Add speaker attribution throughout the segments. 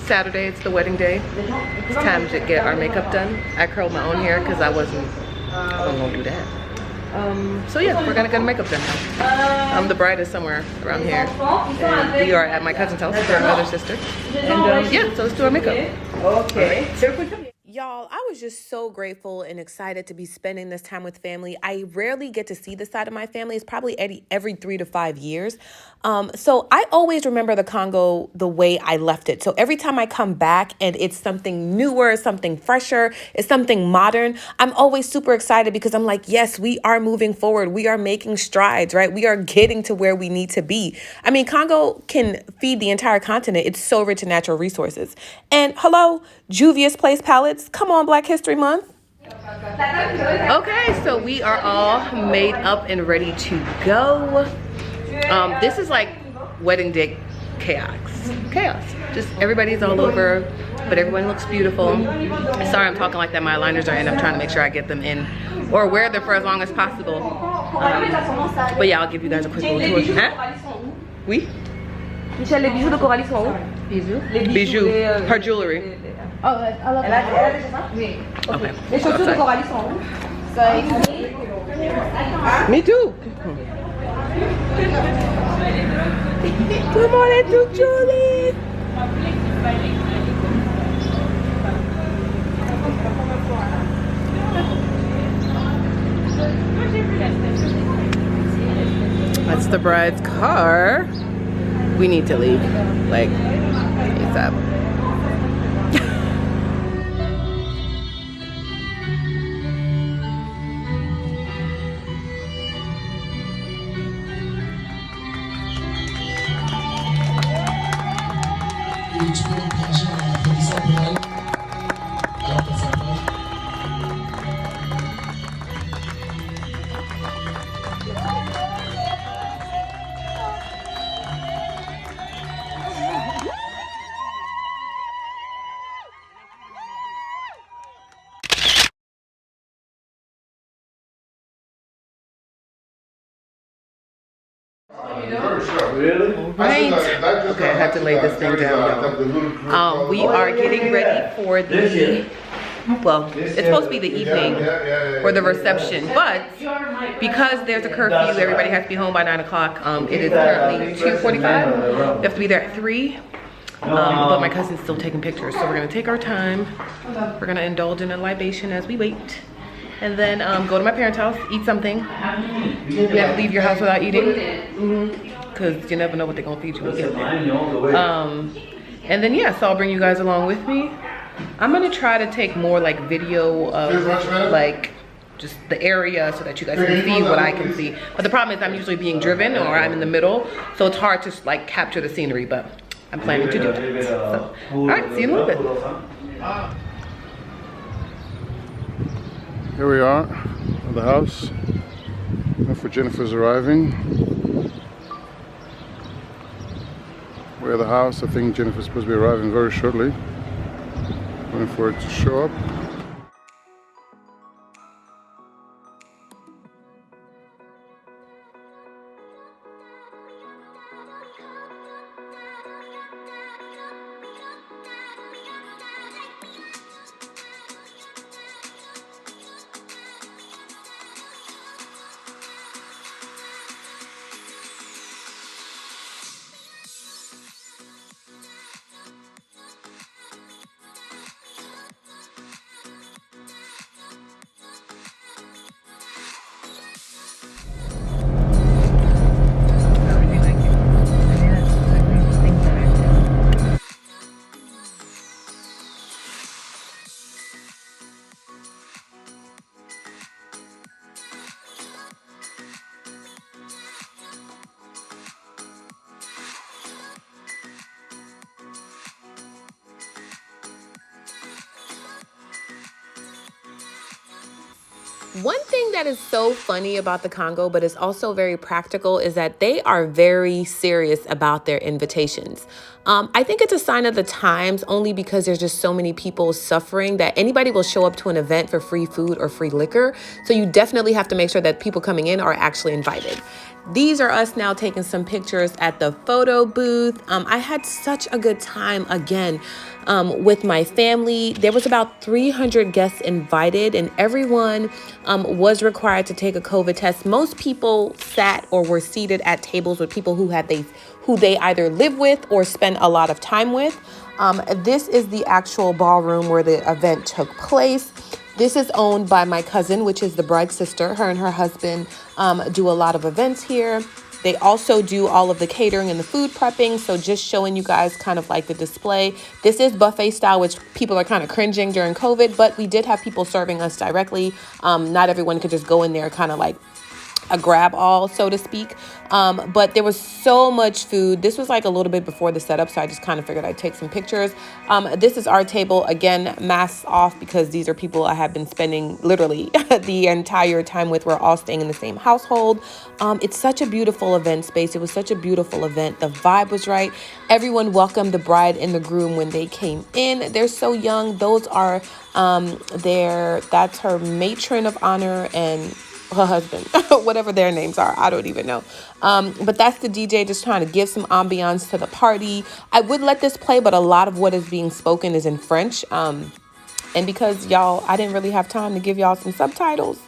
Speaker 1: Saturday, it's the wedding day. It's time to get our makeup done. I curled my own hair because I wasn't gonna do that. So yeah, we're gonna get our makeup done now. The bride is somewhere around here. And we are at my cousin's house with her other sister. And yeah, so let's do our makeup. Okay. Y'all, I was just so grateful and excited to be spending this time with family. I rarely get to see this side of my family. It's probably every 3 to 5 years. So I always remember the Congo the way I left it. So every time I come back and it's something newer, something fresher, it's something modern, I'm always super excited because I'm like, yes, we are moving forward. We are making strides, right? We are getting to where we need to be. I mean, Congo can feed the entire continent. It's so rich in natural resources. And hello, Juvia's Place palettes. Come on, Black History Month. Okay, so we are all made up and ready to go. This is like wedding day chaos. Just everybody's all over, but everyone looks beautiful. Sorry I'm talking like that. My eyeliners are in. I'm trying to make sure I get them in or wear them for as long as possible. But yeah, I'll give you guys a quick little tour. Hein? Oui?
Speaker 2: Michel, les bijoux de Coralie sont où?
Speaker 1: Bijoux. Her jewelry.
Speaker 2: Oh, elle a déjà ça? Oui.
Speaker 1: Okay.
Speaker 2: Les chaussures de Coralie sont où?
Speaker 1: Me too. Good morning to Julie. That's the bride's car. We need to leave, like, ASAP.
Speaker 3: Really?
Speaker 1: Right. Okay, I had to lay this thing down, y'all. We are getting ready for the, well, it's supposed to be the evening or the reception, but because there's a curfew, everybody has to be home by 9 o'clock. It is currently 2:45. We have to be there at 3. But my cousin's still taking pictures, so we're gonna take our time. We're gonna indulge in a libation as we wait. And then go to my parents' house, eat something. You never leave your house without eating. Because you never know what they're gonna feed you when you get there. And then yeah, so I'll bring you guys along with me. I'm gonna try to take more like video of like just the area so that you guys can see what I can see. But the problem is I'm usually being driven or I'm in the middle, so it's hard to like capture the scenery, but I'm planning to do that. So, all right, see you in a little bit.
Speaker 3: Here we are at the house. For Jennifer's arriving. We're at the house. I think Jennifer's supposed to be arriving very shortly. Waiting for it to show up.
Speaker 1: One thing that is so funny about the Congo, but is also very practical, is that they are very serious about their invitations. I think it's a sign of the times only because there's just so many people suffering that anybody will show up to an event for free food or free liquor. So you definitely have to make sure that people coming in are actually invited. These are us now taking some pictures at the photo booth. I had such a good time again with my family. There was about 300 guests invited, and everyone was required to take a COVID test. Most people sat or were seated at tables with people who they either live with or spend a lot of time with. This is the actual ballroom where the event took place. This is owned by my cousin, which is the bride's sister. Her and her husband do a lot of events here. They also do all of the catering and the food prepping. So just showing you guys kind of like the display. This is buffet style, which people are kind of cringing during COVID, but we did have people serving us directly. Not everyone could just go in there kind of like a grab all, so to speak. But there was so much food. This was like a little bit before the setup, so I just kind of figured I'd take some pictures. This is our table. Again, masks off because these are people I have been spending literally the entire time with. We're all staying in the same household. It's such a beautiful event space. It was such a beautiful event. The vibe was right. Everyone welcomed the bride and the groom when they came in. They're so young. Those are that's her matron of honor and her husband, whatever their names are. I don't even know. But that's the DJ just trying to give some ambiance to the party. I would let this play, but a lot of what is being spoken is in French. And because I didn't really have time to give y'all some subtitles,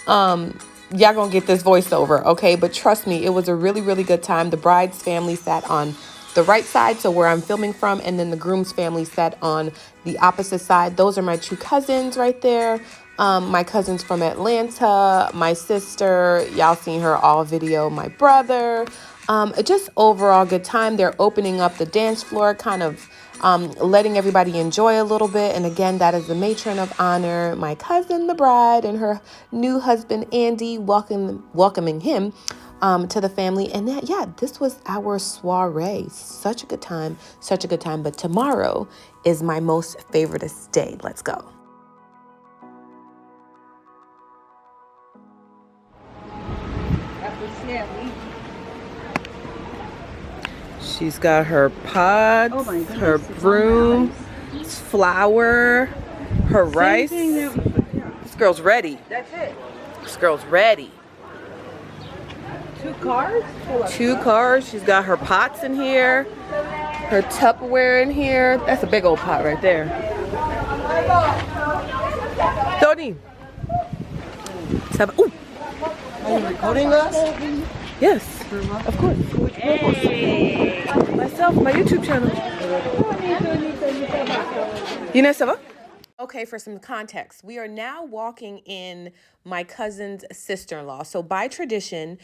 Speaker 1: y'all gonna get this voiceover, okay? But trust me, it was a really, really good time. The bride's family sat on the right side, so where I'm filming from, and then the groom's family sat on the opposite side. Those are my two cousins right there. My cousins from Atlanta, my sister, y'all seen her all video, my brother. Just overall good time. They're opening up the dance floor, kind of letting everybody enjoy a little bit. And again, that is the matron of honor, my cousin, the bride, and her new husband, Andy, welcoming him to the family. And this was our soiree. Such a good time, such a good time. But tomorrow is my most favoriteest day. Let's go. She's got her pots, her broom, flour, her rice. This girl's ready.
Speaker 2: That's it.
Speaker 1: This girl's ready.
Speaker 2: 2 cars?
Speaker 1: 2 cars. She's got her pots in here, her Tupperware in here. That's a big old pot right there. Tony. Ooh.
Speaker 4: Are you recording us?
Speaker 1: Yes, of course.
Speaker 4: Hey.
Speaker 1: Myself, my YouTube channel. Inès, ça va? Okay, for some context, we are now walking in my cousin's sister-in-law. So by tradition,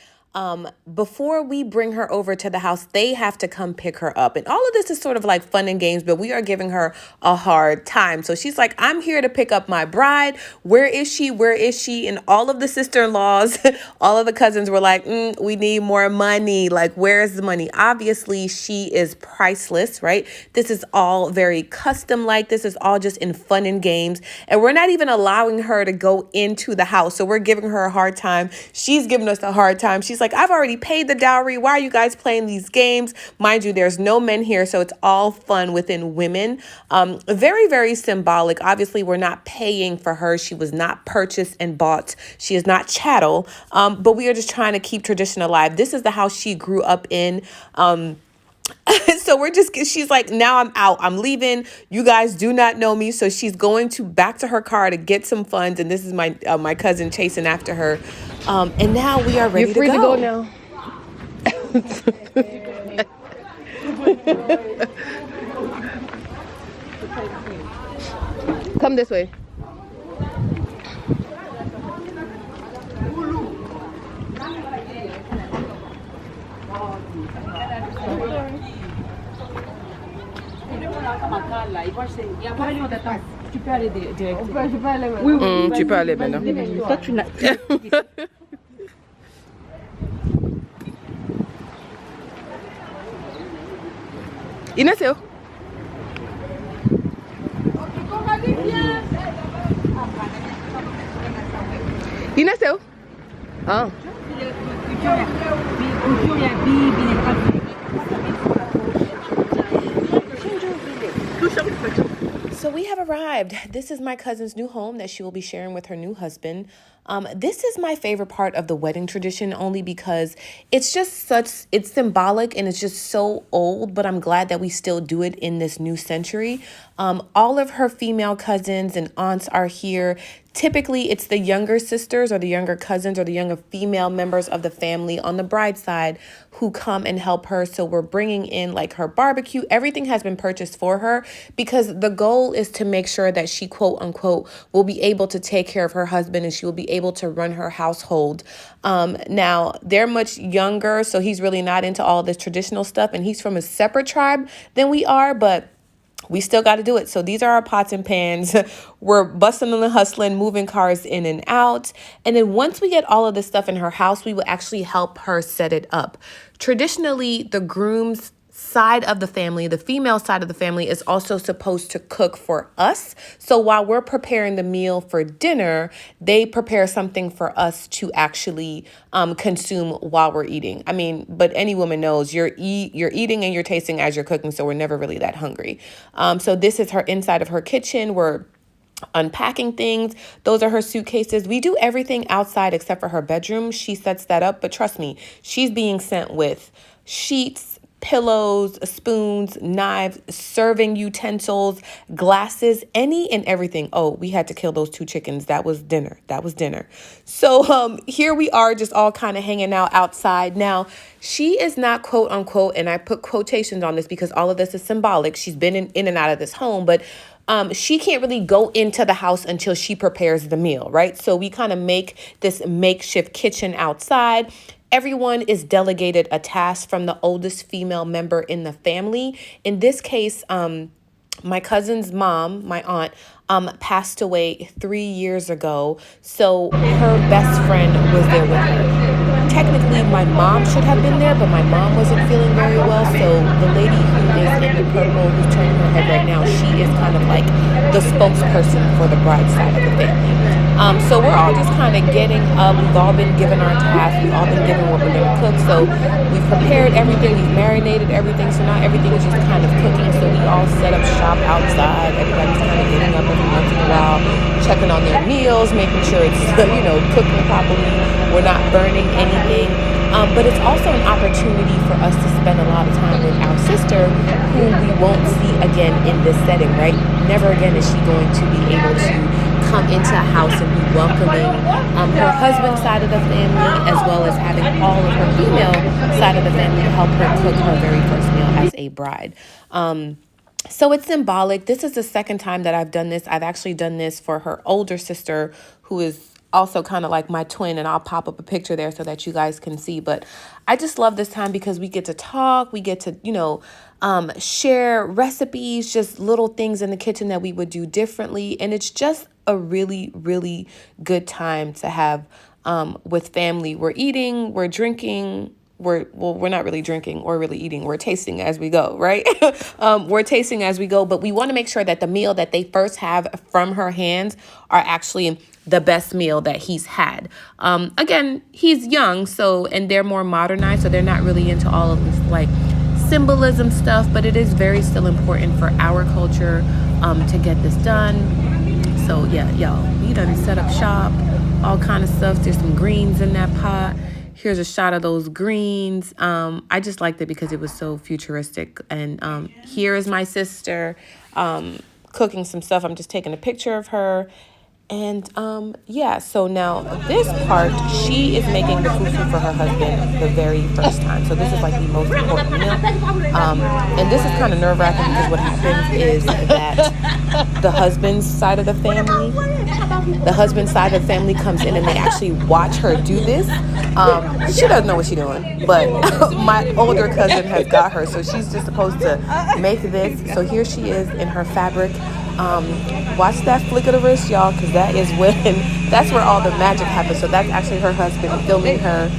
Speaker 1: before we bring her over to the house, they have to come pick her up. And all of this is sort of like fun and games, but we are giving her a hard time. So she's like, I'm here to pick up my bride. Where is she? Where is she? And all of the sister-in-laws, all of the cousins were like, we need more money. Like, where is the money? Obviously, she is priceless, right? This is all very custom-like. This is all just in fun and games. And we're not even allowing her to go into the house. So we're giving her a hard time. She's giving us a hard time. She's like, I've already paid the dowry. Why are you guys playing these games? Mind you, there's no men here, so it's all fun within women. Very, very symbolic. Obviously, we're not paying for her. She was not purchased and bought. She is not chattel, but we are just trying to keep tradition alive. This is the house she grew up in. So she's like, now I'm out. I'm leaving. You guys do not know me. So she's going back to her car to get some funds. And this is my cousin chasing after her. And now we are ready to go.
Speaker 2: You're free to go now. Come this way.
Speaker 4: Tu peux aller direct.
Speaker 2: Oui,
Speaker 1: tu peux aller maintenant.
Speaker 4: Toi, tu n'as.
Speaker 1: Inès, c'est où? Inès, c'est où? Ah. So we have arrived. This is my cousin's new home that she will be sharing with her new husband. This is my favorite part of the wedding tradition only because it's symbolic and it's just so old, but I'm glad that we still do it in this new century. All of her female cousins and aunts are here. Typically, it's the younger sisters or the younger cousins or the younger female members of the family on the bride's side who come and help her. So we're bringing in like her barbecue. Everything has been purchased for her because the goal is to make sure that she, quote unquote, will be able to take care of her husband and she will be able to run her household. Now, they're much younger, so he's really not into all this traditional stuff, and he's from a separate tribe than we are, but we still got to do it. So these are our pots and pans. We're busting and hustling, moving cars in and out. And then once we get all of this stuff in her house, we will actually help her set it up. Traditionally, the groom's side of the family, the female side of the family, is also supposed to cook for us. So while we're preparing the meal for dinner, they prepare something for us to actually consume while we're eating. I mean, but any woman knows you're eating and you're tasting as you're cooking, so we're never really that hungry. So this is her inside of her kitchen. We're unpacking things. Those are her suitcases. We do everything outside except for her bedroom. She sets that up, but trust me, she's being sent with sheets, pillows, spoons, knives, serving utensils, glasses, any and everything. Oh, we had to kill those 2 chickens. That was dinner. So here we are just all kind of hanging out outside. Now, she is not, quote unquote, and I put quotations on this because all of this is symbolic. She's been in and out of this home, but she can't really go into the house until she prepares the meal, right? So we kind of make this makeshift kitchen outside. Everyone is delegated a task from the oldest female member in the family. In this case, my cousin's mom, my aunt, passed away 3 years ago. So her best friend was there with her. Technically, my mom should have been there, but my mom wasn't feeling very well. So the lady who is in the purple, who's turning her head right now, she is kind of like the spokesperson for the bride's side of the family. So we're all just kind of getting up. We've all been given our tasks. We've all been given what we're going to cook. So we've prepared everything. We've marinated everything. So now everything is just kind of cooking. So we all set up shop outside. Everybody's kind of getting up every once in a while, checking on their meals, making sure it's, cooking properly. We're not burning anything. But it's also an opportunity for us to spend a lot of time with our sister, who we won't see again in this setting, right? Never again is she going to be able to come into a house and be welcoming her husband's side of the family, as well as having all of her female side of the family help her cook her very first meal as a bride. So it's symbolic. This is the second time that I've done this. I've actually done this for her older sister, who is also kind of like my twin, and I'll pop up a picture there so that you guys can see. But I just love this time because we get to talk, we get to, share recipes, just little things in the kitchen that we would do differently. And it's just a really, really good time to have with family. We're eating, we're drinking. We're not really drinking or really eating. We're tasting as we go, right? We're tasting as we go, but we want to make sure that the meal that they first have from her hands are actually the best meal that he's had. Again, he's young, and they're more modernized, so they're not really into all of this like symbolism stuff, but it is very still important for our culture to get this done. So yeah, y'all, we done set up shop, all kind of stuff. There's some greens in that pot. Here's a shot of those greens. I just liked it because it was so futuristic. And here is my sister cooking some stuff. I'm just taking a picture of her. And so now this part, she is making the fufu for her husband the very first time. So this is like the most important meal. And this is kind of nerve-wracking because what happens is that the husband's side of the family comes in and they actually watch her do this. She doesn't know what she's doing, but my older cousin has got her. So she's just supposed to make this. So here she is in her fabric. Watch that flick of the wrist, y'all, because that's where all the magic happens. So that's actually her husband filming her.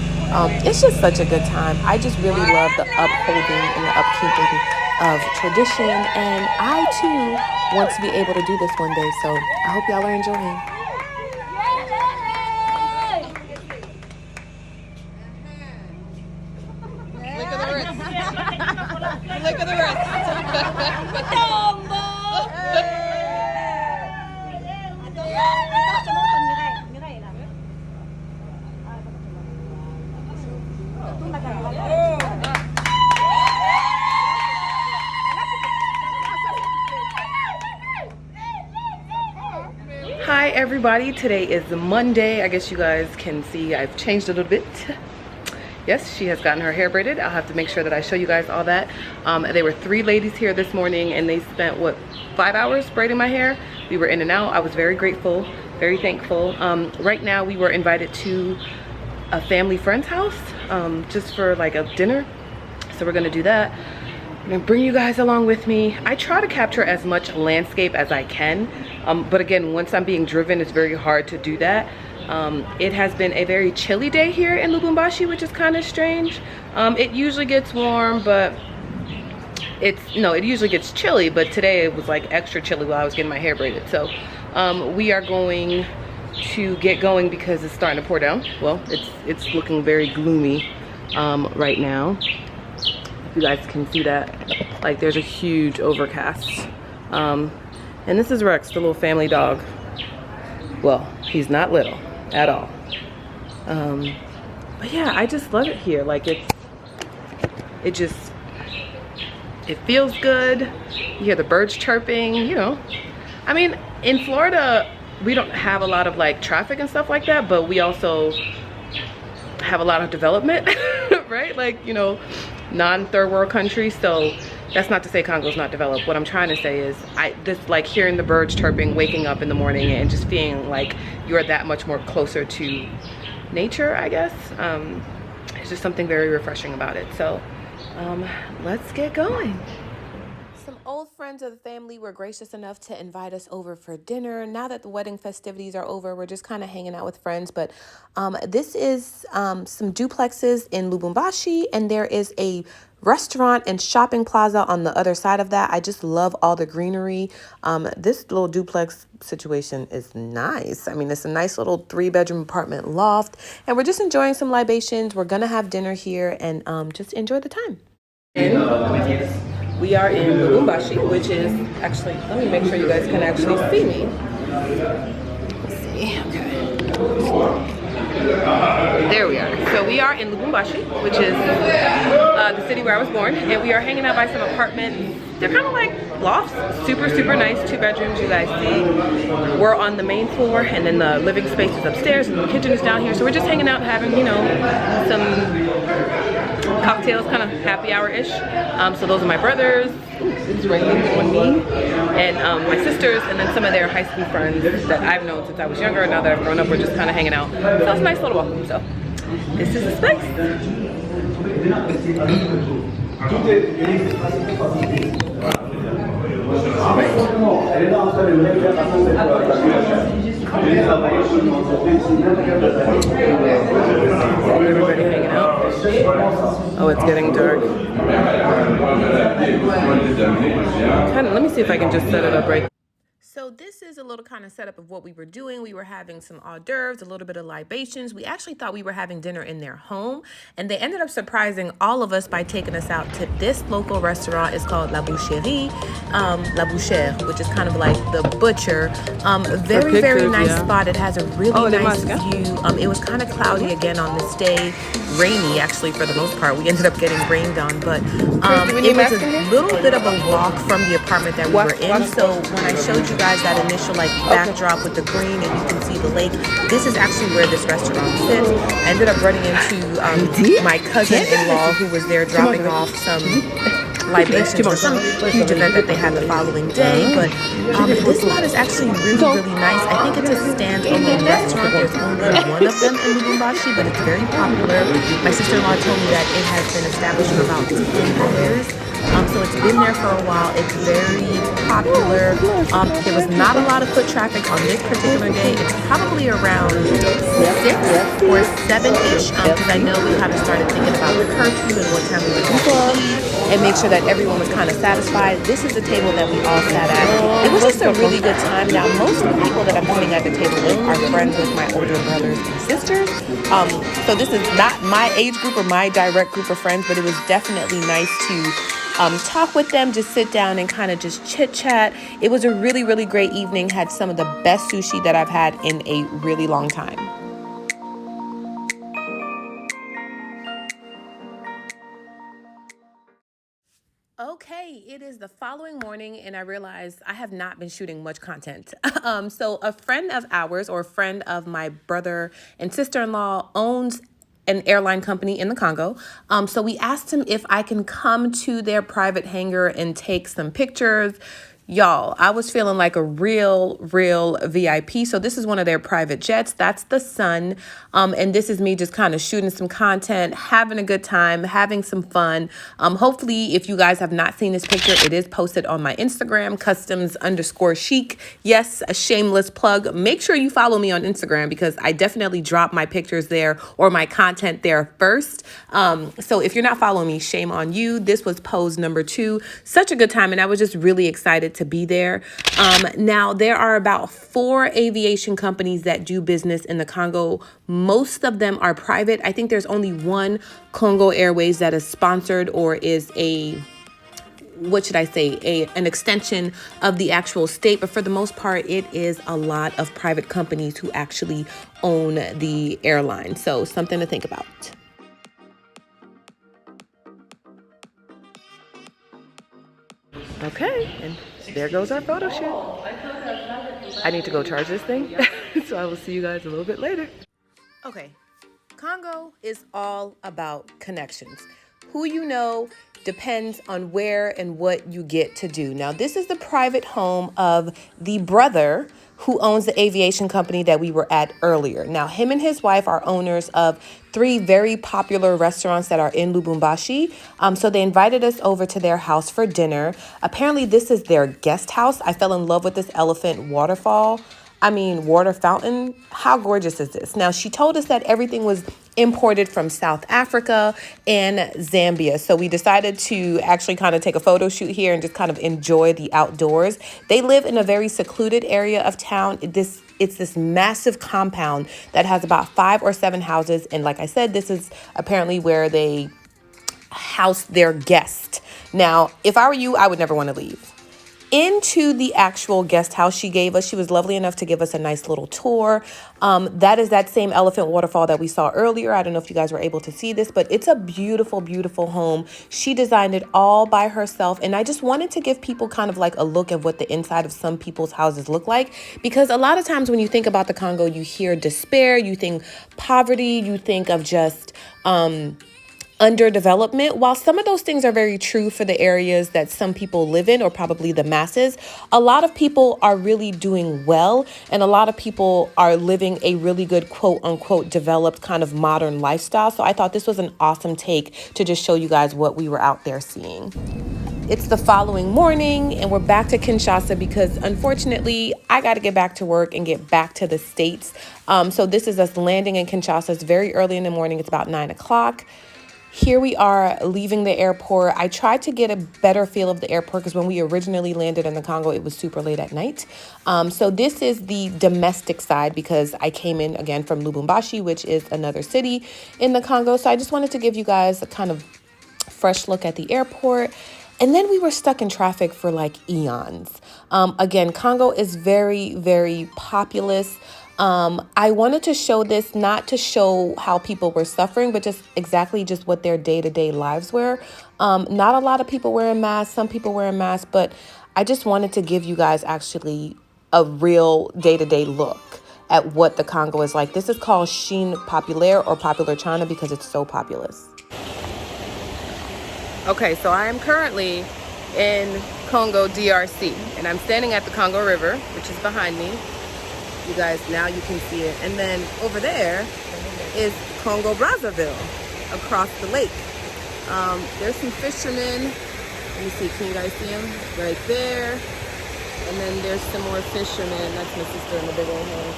Speaker 1: It's just such a good time. I just really love the upholding and the upkeeping of tradition, and I too want to be able to do this one day. So I hope y'all are enjoying.
Speaker 2: Look at the wrist. Look at the wrist.
Speaker 1: Hi everybody, today is Monday. I guess you guys can see I've changed a little bit. Yes, she has gotten her hair braided. I'll have to make sure that I show you guys all that. There were 3 ladies here this morning and they spent, what, 5 hours braiding my hair? We were in and out. I was very grateful, very thankful. Right now we were invited to a family friend's house just for like a dinner. So we're gonna do that. I'm gonna bring you guys along with me. I try to capture as much landscape as I can. But again, once I'm being driven, it's very hard to do that. It has been a very chilly day here in Lubumbashi, which is kind of strange. It usually gets warm, but it usually gets chilly, but today it was like extra chilly while I was getting my hair braided. So we are going to get going because it's starting to pour down. Well, it's looking very gloomy right now. You guys can see that, like there's a huge overcast. And this is Rex, the little family dog. Well, he's not little at all. But yeah, I just love it here. Like it feels good. You hear the birds chirping, you know. I mean, in Florida, we don't have a lot of like traffic and stuff like that, but we also have a lot of development, right? Like, you know, non-third world country. So that's not to say Congo's not developed. What I'm trying to say is just like hearing the birds chirping, waking up in the morning and just feeling like you're that much more closer to nature, I guess. It's just something very refreshing about it. So let's get going. Some old friends of the family were gracious enough to invite us over for dinner. Now that the wedding festivities are over, we're just kind of hanging out with friends. But this is some duplexes in Lubumbashi, and there is a restaurant and shopping plaza on the other side of that. I just love all the greenery. This little duplex situation is nice. I mean, it's a nice little 3-bedroom apartment loft, and we're just enjoying some libations. We're gonna have dinner here and just enjoy the time. We are in Lubumbashi, which is actually, let me make sure you guys can actually see me. Let's see, okay. There we are. So we are in Lubumbashi, which is the city where I was born, and we are hanging out by some apartments. They're kind of like lofts, super, super nice, 2 bedrooms, you guys see. We're on the main floor, and then the living space is upstairs, and the kitchen is down here. So we're just hanging out, having, you know, some cocktails, kind of happy hour-ish. So those are my brothers. Ooh, it's raining on me. And my sisters, and then some of their high school friends that I've known since I was younger. Now that I've grown up, we're just kind of hanging out. So it's a nice little welcome. So this is the space. Everybody hanging out. Oh, it's getting dark. Let me see if I can just set it up right. So this is a little kind of setup of what we were doing. We were having some hors d'oeuvres, a little bit of libations. We actually thought we were having dinner in their home, and they ended up surprising all of us by taking us out to this local restaurant. It's called La Boucherie, La Bouchère, which is kind of like the butcher. Very, very nice spot. It has a really nice view. It was kind of cloudy again on this day. Rainy, actually, for the most part. We ended up getting rained on, but it was a little bit of a walk from the apartment that we were in. So when I showed you guys that initial like backdrop with the green and you can see the lake, this is actually where this restaurant sits. I ended up running into my cousin-in-law who was there dropping off some libations for some huge event that they had the following day. But this spot is actually really, really nice. I think it's a standalone restaurant. There's only one of them in Lubumbashi, but it's very popular. My sister-in-law told me that it has been established for about 10 years. So it's been there for a while. It's very popular. There was not a lot of foot traffic on this particular day. It's probably around 6 or 7-ish, because I know we kind of started thinking about the curfew and what time we would have to leave and make sure that everyone was kind of satisfied. This is the table that we all sat at. It was just a really good time. Now, most of the people that I'm sitting at the table with are friends with my older brothers and sisters. So this is not my age group or my direct group of friends, but it was definitely nice to talk with them, just sit down and kind of just chit chat. It was a really, really great evening. Had some of the best sushi that I've had in a really long time. Okay, it is the the following morning and I realized I have not been shooting much content. So a friend of ours, or a friend of my brother and sister-in-law, owns an airline company in the Congo. So we asked him if I can come to their private hangar and take some pictures. Y'all, I was feeling like a real VIP. So this is one of their private jets. That's the Sun. And this is me just kind of shooting some content, having a good time, having some fun. Hopefully, if you guys have not seen this picture, it is posted on my Instagram, customs_chic. Yes, a shameless plug. Make sure you follow me on Instagram because I definitely drop my pictures there or my content there first. So if you're not following me, shame on you. This was pose number 2. Such a good time. And I was just really excited to be there. Now, there are about 4 aviation companies that do business in the Congo. Most of them are private. I think there's only one Congo Airways that is sponsored or is what should I say, an extension of the actual state. But for the most part, it is a lot of private companies who actually own the airline. So something to think about. Okay, and there goes our photo shoot. I need to go charge this thing, so I will see you guys a little bit later. Okay, Congo is all about connections. Who you know depends on where and what you get to do. Now, this is the private home of the brother who owns the aviation company that we were at earlier. Now, him and his wife are owners of 3 very popular restaurants that are in Lubumbashi. So they invited us over to their house for dinner. Apparently, this is their guest house. I fell in love with this elephant water fountain. How gorgeous is this? Now, she told us that everything was imported from South Africa and Zambia. So we decided to actually kind of take a photo shoot here and just kind of enjoy the outdoors. They live in a very secluded area of town. It's this massive compound that has about 5 or 7 houses. And like I said, this is apparently where they house their guests. Now, if I were you, I would never want to leave. Into the actual guest house she gave us. She was lovely enough to give us a nice little tour. That is that same elephant waterfall that we saw earlier. I don't know if you guys were able to see this, but it's a beautiful, beautiful home. She designed it all by herself. And I just wanted to give people kind of like a look at what the inside of some people's houses look like. Because a lot of times when you think about the Congo, you hear despair, you think poverty, you think of just underdevelopment. While some of those things are very true for the areas that some people live in, or probably the masses, a lot of people are really doing well, and a lot of people are living a really good quote unquote developed kind of modern lifestyle. So I thought this was an awesome take to just show you guys what we were out there seeing. It's the following morning and we're back to Kinshasa because unfortunately I got to get back to work and get back to the States. So this is us landing in Kinshasa. It's very early in the morning. It's about 9 o'clock. Here we are leaving the airport. I tried to get a better feel of the airport because when we originally landed in the Congo, it was super late at night. So this is the domestic side because I came in again from Lubumbashi, which is another city in the Congo. So I just wanted to give you guys a kind of fresh look at the airport. And then we were stuck in traffic for like eons. Again, Congo is very, very populous. I wanted to show this not to show how people were suffering, but just exactly just what their day-to-day lives were. Not a lot of people wearing masks. Some people wearing masks, but I just wanted to give you guys actually a real day-to-day look at what the Congo is like. This is called Chine Populaire or Popular China because it's so populous. Okay, so I am currently in Congo, DRC, and I'm standing at the Congo River, which is behind me. You guys, now you can see it. And then over there is Congo Brazzaville across the lake. There's some fishermen. Let me see, can you guys see them? Right there. And then there's some more fishermen. That's my sister in the big old hand.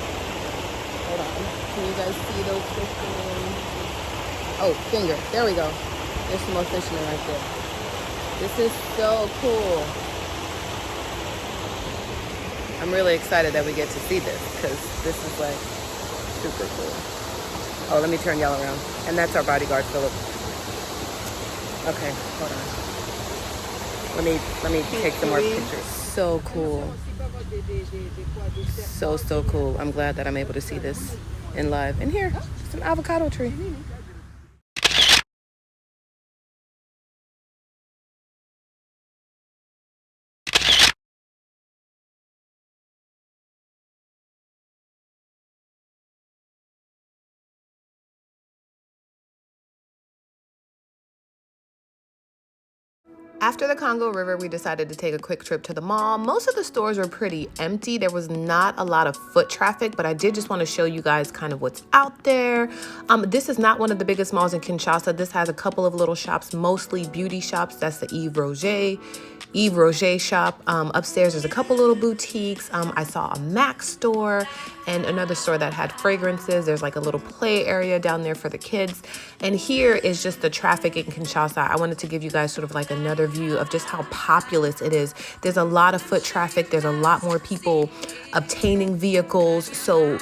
Speaker 1: Hold on. Can you guys see those fishermen? Oh, finger. There we go. There's some more fishermen right there. This is so cool. I'm really excited that we get to see this because this is like super cool. Oh, let me turn y'all around. And that's our bodyguard, Philip. Okay, hold on. Let me take some more pictures. So cool. So cool. I'm glad that I'm able to see this in live. And here, it's an avocado tree. After the Congo River, we decided to take a quick trip to the mall. Most of the stores were pretty empty. There was not a lot of foot traffic, but I did just want to show you guys kind of what's out there. This is not one of the biggest malls in Kinshasa. This has a couple of little shops, mostly beauty shops. That's the Yves Roger shop. Upstairs, there's a couple little boutiques. I saw a Mac store and another store that had fragrances. There's like a little play area down there for the kids. And here is just the traffic in Kinshasa. I wanted to give you guys sort of like another view of just how populous it is. There's a lot of foot traffic. There's a lot more people obtaining vehicles. So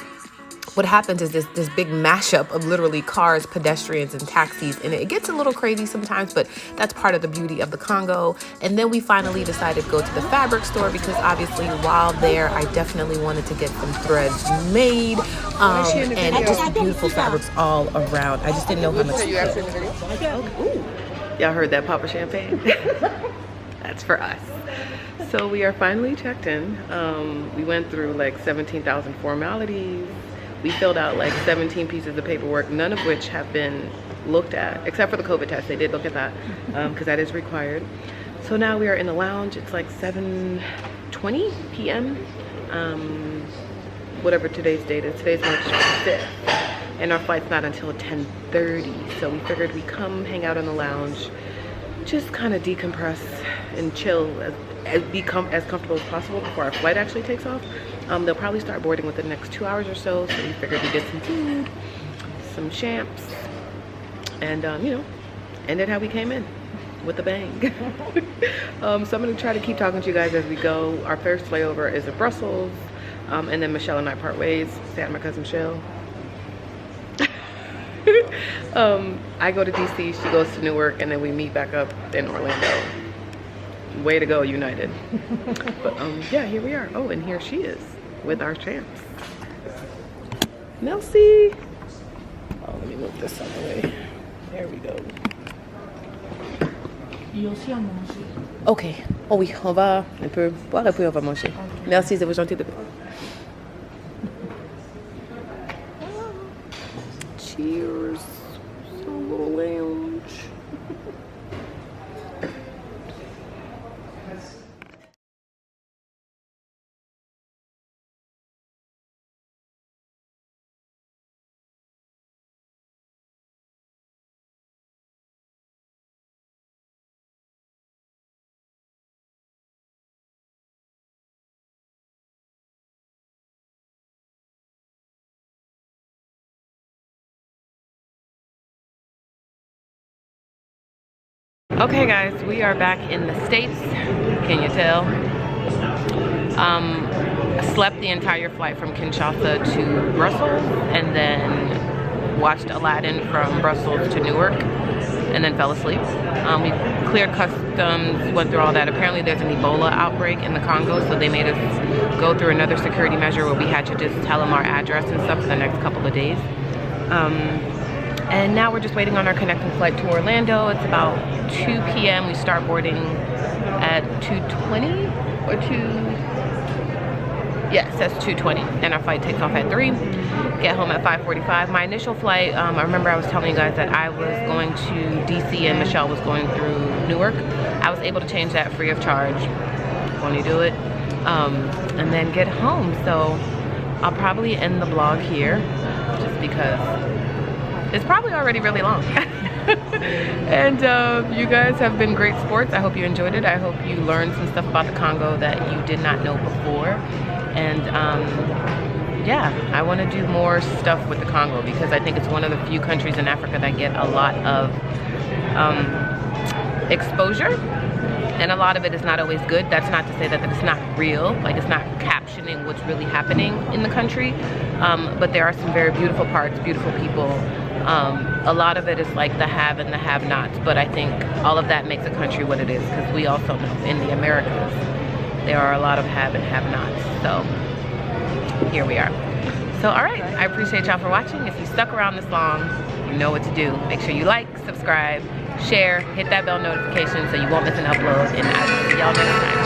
Speaker 1: what happens is this big mashup of literally cars, pedestrians, and taxis, and it gets a little crazy sometimes, but that's part of the beauty of the Congo. And then we finally decided to go to the fabric store because obviously while there, I definitely wanted to get some threads made, and just beautiful fabrics all around. I just didn't know how much. Y'all heard that, Papa Champagne? That's for us. So we are finally checked in. We went through like 17,000 formalities. We filled out like 17 pieces of paperwork, none of which have been looked at, except for the COVID test. They did look at that because that is required. So now we are in the lounge. It's like 7:20 p.m. Whatever today's date is. Today's March 5th. And our flight's not until 10:30. So we figured we'd come hang out in the lounge, just kind of decompress and chill, become as comfortable as possible before our flight actually takes off. They'll probably start boarding within the next 2 hours or so. So we figured we'd get some food, some champs, and you know, ended how we came in, with a bang. So I'm gonna try to keep talking to you guys as we go. Our first layover is in Brussels, and then Michelle and I part ways. Say hi to my cousin Michelle. I go to DC, she goes to Newark, and then we meet back up in Orlando. Way to go, United. But yeah, here we are. Oh, and here she is with our champs. Melcy. Oh, let me move this out of the way. There we go. Ok. Oh oui, on va un peu boire et puis on va manger. Merci, c'est gentil de... Cheers. So little lounge. Okay guys, we are back in the States. Can you tell? I slept the entire flight from Kinshasa to Brussels and then watched Aladdin from Brussels to Newark and then fell asleep. We cleared customs, went through all that. Apparently there's an Ebola outbreak in the Congo, so they made us go through another security measure where we had to just tell them our address and stuff for the next couple of days. And now we're just waiting on our connecting flight to Orlando. It's about 2 p.m. We start boarding at 2:20 or 2... Yes, that's 2:20. And our flight takes off at 3. Get home at 5:45. My initial flight, I remember I was telling you guys that I was going to DC and Michelle was going through Newark. I was able to change that free of charge. When you do it. And then get home. So I'll probably end the vlog here just because it's probably already really long. And you guys have been great sports. I hope you enjoyed it. I hope you learned some stuff about the Congo that you did not know before. And yeah, I want to do more stuff with the Congo because I think it's one of the few countries in Africa that get a lot of exposure. And a lot of it is not always good. That's not to say that it's not real, like it's not captioning what's really happening in the country. But there are some very beautiful parts, beautiful people. A lot of it is like the have and the have-nots, but I think all of that makes a country what it is, because we also know in the Americas there are a lot of have and have-nots. So here we are. So all right, I appreciate y'all for watching. If you stuck around this long, you know what to do. Make sure you like, subscribe, share, hit that bell notification so you won't miss an upload, and I will see y'all next time.